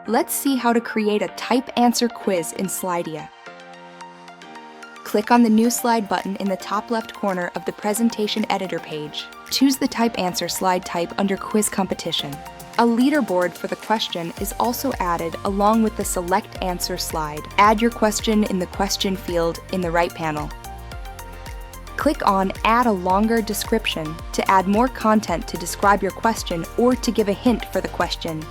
Let's see how to create a type answer quiz in Slidea. Click on the New Slide button in the top left corner of the Presentation Editor page. Choose the Type Answer slide type under Quiz Competition. A leaderboard for the question is also added along with the Select Answer slide. Add your question in the question field in the right panel. Click on Add a longer description to add more content to describe your question or to give a hint for the question.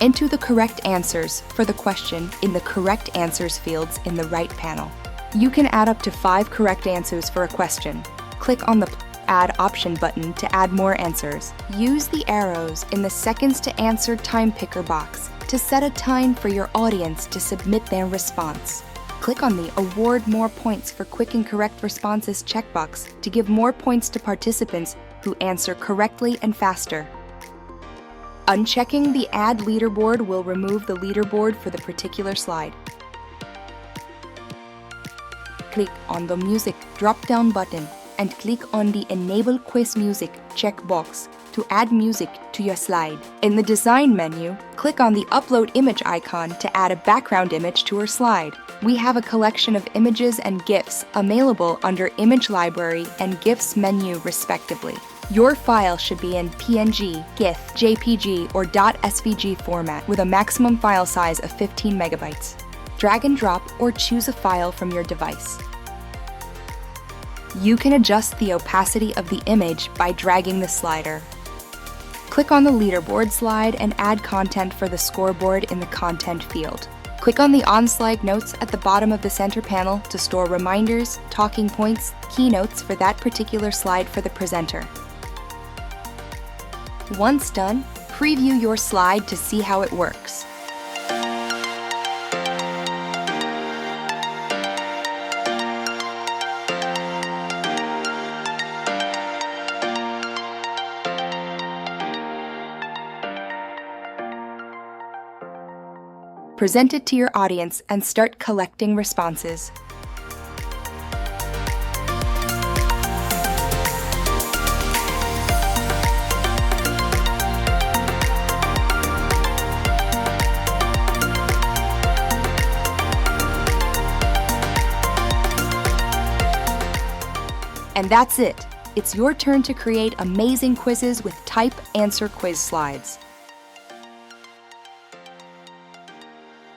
Enter the correct answers for the question in the Correct Answers fields in the right panel. You can add up to 5 correct answers for a question. Click on the Add Option button to add more answers. Use the arrows in the Seconds to Answer time picker box to set a time for your audience to submit their response. Click on the Award More Points for Quick and Correct Responses checkbox to give more points to participants who answer correctly and faster. Unchecking the Add Leaderboard will remove the leaderboard for the particular slide. Click on the Music drop-down button and click on the Enable Quiz Music checkbox to add music to your slide. In the Design menu, click on the Upload Image icon to add a background image to our slide. We have a collection of images and GIFs available under Image Library and GIFs menu respectively. Your file should be in PNG, GIF, JPG, or .svg format with a maximum file size of 15 megabytes. Drag and drop or choose a file from your device. You can adjust the opacity of the image by dragging the slider. Click on the leaderboard slide and add content for the scoreboard in the Content field. Click on the On-Slide Notes at the bottom of the center panel to store reminders, talking points, keynotes for that particular slide for the presenter. Once done, preview your slide to see how it works. Present it to your audience and start collecting responses. And that's it. It's your turn to create amazing quizzes with Type Answer Quiz slides.